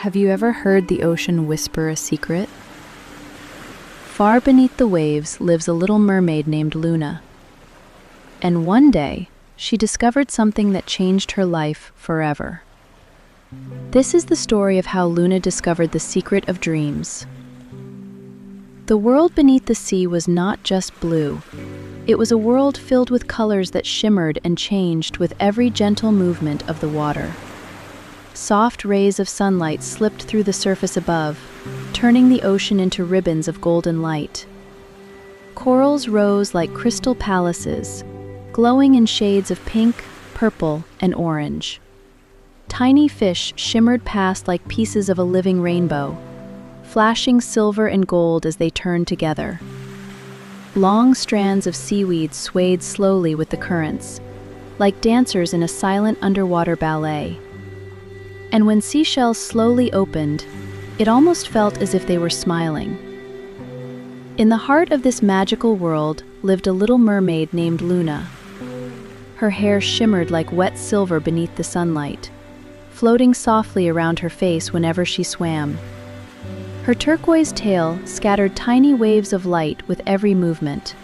Have you ever heard the ocean whisper a secret? Far beneath the waves lives a little mermaid named Luna. And one day, she discovered something that changed her life forever. This is the story of how Luna discovered the secret of dreams. The world beneath the sea was not just blue. It was a world filled with colors that shimmered and changed with every gentle movement of the water. Soft rays of sunlight slipped through the surface above, turning the ocean into ribbons of golden light. Corals rose like crystal palaces, glowing in shades of pink, purple, and orange. Tiny fish shimmered past like pieces of a living rainbow, flashing silver and gold as they turned together. Long strands of seaweed swayed slowly with the currents, like dancers in a silent underwater ballet. And when seashells slowly opened, it almost felt as if they were smiling. In the heart of this magical world lived a little mermaid named Luna. Her hair shimmered like wet silver beneath the sunlight, floating softly around her face whenever she swam. Her turquoise tail scattered tiny waves of light with every movement,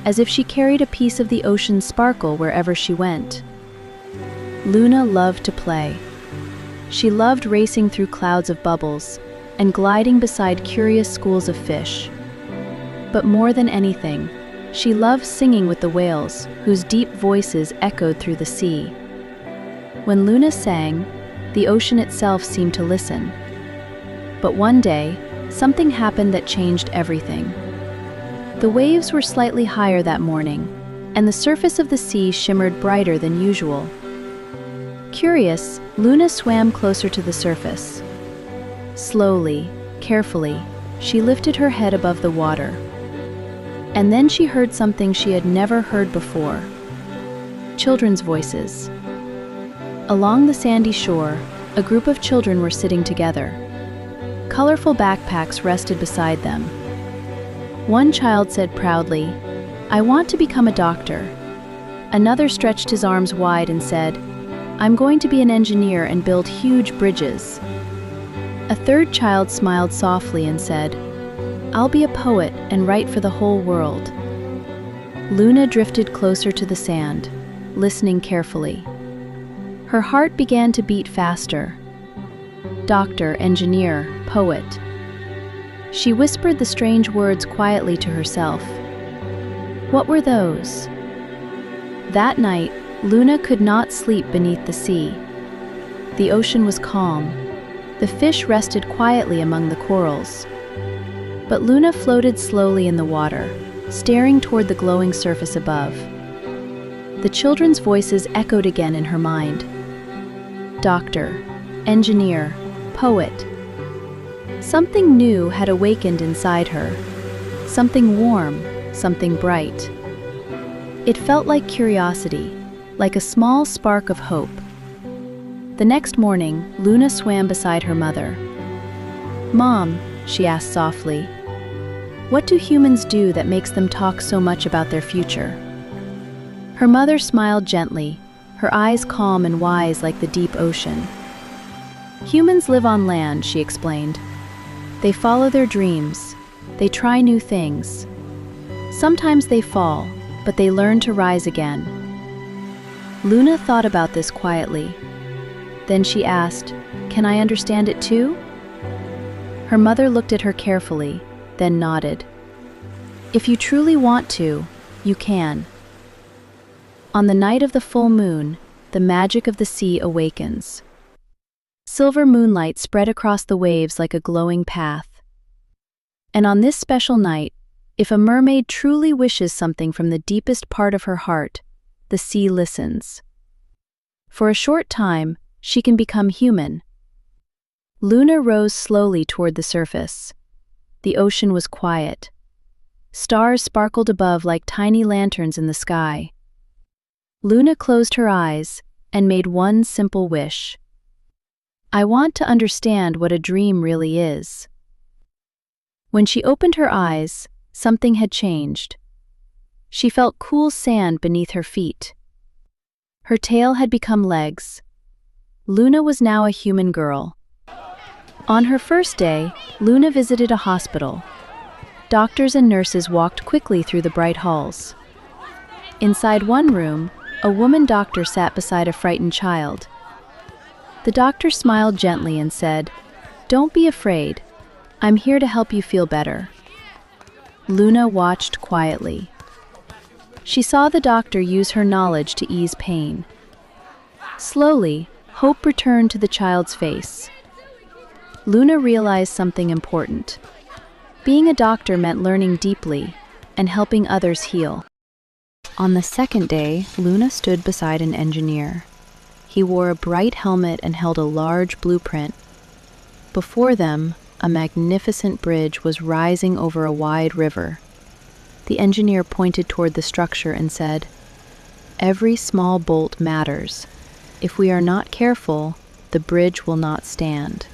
as if she carried a piece of the ocean's sparkle wherever she went. Luna loved to play. She loved racing through clouds of bubbles and gliding beside curious schools of fish. But more than anything, she loved singing with the whales, whose deep voices echoed through the sea. When Luna sang, the ocean itself seemed to listen. But one day, something happened that changed everything. The waves were slightly higher that morning, and the surface of the sea shimmered brighter than usual. Curious, Luna swam closer to the surface. Slowly, carefully, she lifted her head above the water. And then she heard something she had never heard before. Children's voices. Along the sandy shore, a group of children were sitting together. Colorful backpacks rested beside them. One child said proudly, "I want to become a doctor." Another stretched his arms wide and said, "I'm going to be an engineer and build huge bridges." A third child smiled softly and said, "I'll be a poet and write for the whole world." Luna drifted closer to the sand, listening carefully. Her heart began to beat faster. Doctor, engineer, poet. She whispered the strange words quietly to herself. What were those? That night, Luna could not sleep beneath the sea. The ocean was calm. The fish rested quietly among the corals. But Luna floated slowly in the water, staring toward the glowing surface above. The children's voices echoed again in her mind. Doctor, engineer, poet. Something new had awakened inside her. Something warm, something bright. It felt like curiosity, like a small spark of hope. The next morning, Luna swam beside her mother. "Mom," she asked softly, "what do humans do that makes them talk so much about their future?" Her mother smiled gently, her eyes calm and wise like the deep ocean. "Humans live on land," she explained. "They follow their dreams. They try new things. Sometimes they fall, but they learn to rise again." Luna thought about this quietly. Then she asked, "Can I understand it too?" Her mother looked at her carefully, then nodded. "If you truly want to, you can." On the night of the full moon, the magic of the sea awakens. Silver moonlight spread across the waves like a glowing path. And on this special night, if a mermaid truly wishes something from the deepest part of her heart, the sea listens. For a short time, she can become human. Luna rose slowly toward the surface. The ocean was quiet. Stars sparkled above like tiny lanterns in the sky. Luna closed her eyes and made one simple wish. "I want to understand what a dream really is." When she opened her eyes, something had changed. She felt cool sand beneath her feet. Her tail had become legs. Luna was now a human girl. On her first day, Luna visited a hospital. Doctors and nurses walked quickly through the bright halls. Inside one room, a woman doctor sat beside a frightened child. The doctor smiled gently and said, "Don't be afraid. I'm here to help you feel better." Luna watched quietly. She saw the doctor use her knowledge to ease pain. Slowly, hope returned to the child's face. Luna realized something important. Being a doctor meant learning deeply and helping others heal. On the second day, Luna stood beside an engineer. He wore a bright helmet and held a large blueprint. Before them, a magnificent bridge was rising over a wide river. The engineer pointed toward the structure and said, "Every small bolt matters. If we are not careful, the bridge will not stand."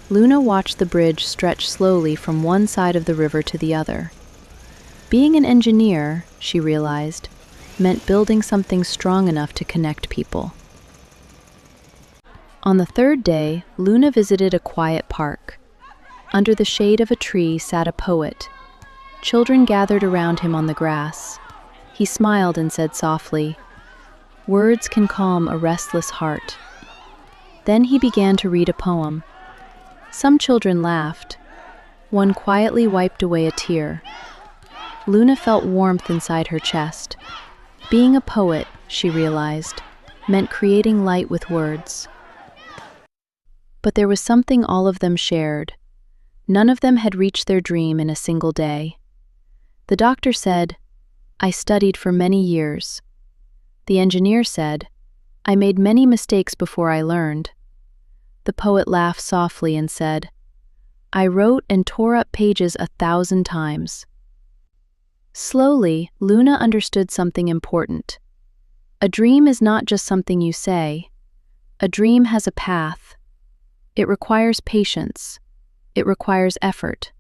Luna watched the bridge stretch slowly from one side of the river to the other. Being an engineer, she realized, meant building something strong enough to connect people. On the third day, Luna visited a quiet park. Under the shade of a tree sat a poet. Children gathered around him on the grass. He smiled and said softly, "Words can calm a restless heart." Then he began to read a poem. Some children laughed. One quietly wiped away a tear. Luna felt warmth inside her chest. Being a poet, she realized, meant creating light with words. But there was something all of them shared. None of them had reached their dream in a single day. The doctor said, "I studied for many years." The engineer said, "I made many mistakes before I learned." The poet laughed softly and said, "I wrote and tore up pages 1,000 times." Slowly, Luna understood something important. A dream is not just something you say. A dream has a path. It requires patience. It requires effort.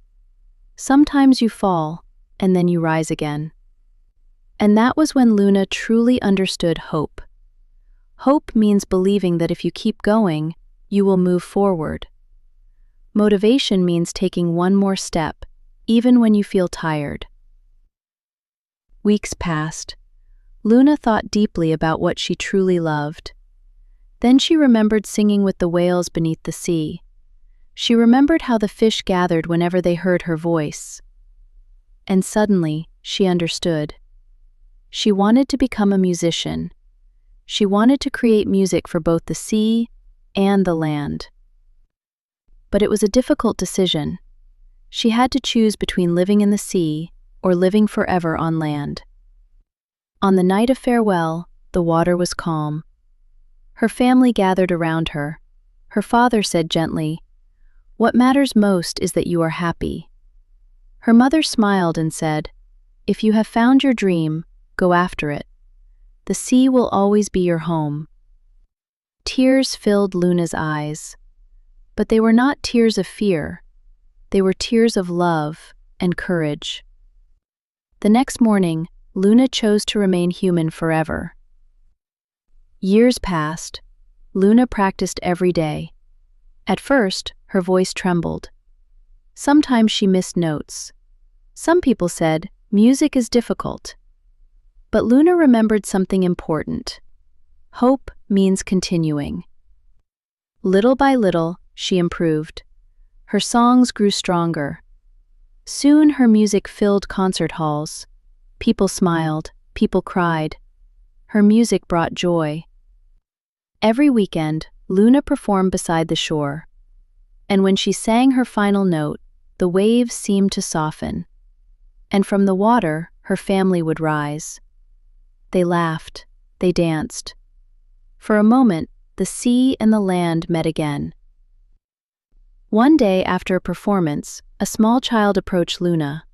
Sometimes you fall, and then you rise again. And that was when Luna truly understood hope. Hope means believing that if you keep going, you will move forward. Motivation means taking one more step, even when you feel tired. Weeks passed. Luna thought deeply about what she truly loved. Then she remembered singing with the whales beneath the sea. She remembered how the fish gathered whenever they heard her voice. And suddenly, she understood. She wanted to become a musician. She wanted to create music for both the sea and the land. But it was a difficult decision. She had to choose between living in the sea or living forever on land. On the night of farewell, the water was calm. Her family gathered around her. Her father said gently, "What matters most is that you are happy." Her mother smiled and said, "If you have found your dream, go after it. The sea will always be your home." Tears filled Luna's eyes. But they were not tears of fear. They were tears of love and courage. The next morning, Luna chose to remain human forever. Years passed. Luna practiced every day. At first, her voice trembled. Sometimes she missed notes. Some people said, "Music is difficult." But Luna remembered something important. Hope means continuing. Little by little, she improved. Her songs grew stronger. Soon her music filled concert halls. People smiled, people cried. Her music brought joy. Every weekend, Luna performed beside the shore. And when she sang her final note, the waves seemed to soften. And from the water, her family would rise. They laughed, they danced. For a moment, the sea and the land met again. One day after a performance, a small child approached Luna.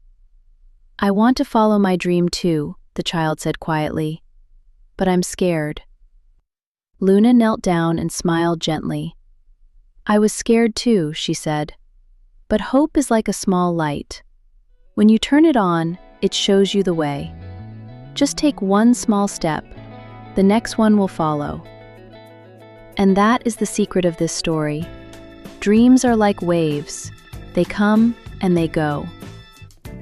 "I want to follow my dream too," the child said quietly. "But I'm scared." Luna knelt down and smiled gently. "I was scared too," she said. "But hope is like a small light. When you turn it on, it shows you the way. Just take one small step. The next one will follow." And that is the secret of this story. Dreams are like waves. They come and they go.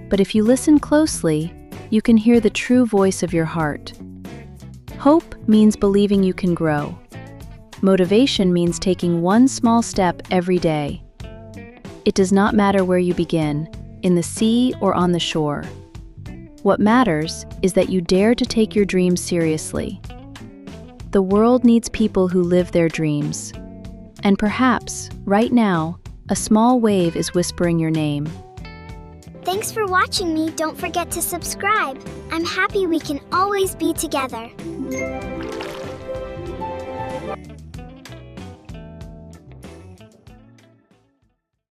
But if you listen closely, you can hear the true voice of your heart. Hope means believing you can grow. Motivation means taking one small step every day. It does not matter where you begin, in the sea or on the shore. What matters is that you dare to take your dreams seriously. The world needs people who live their dreams. And perhaps, right now, a small wave is whispering your name. Thanks for watching me. Don't forget to subscribe. I'm happy we can always be together.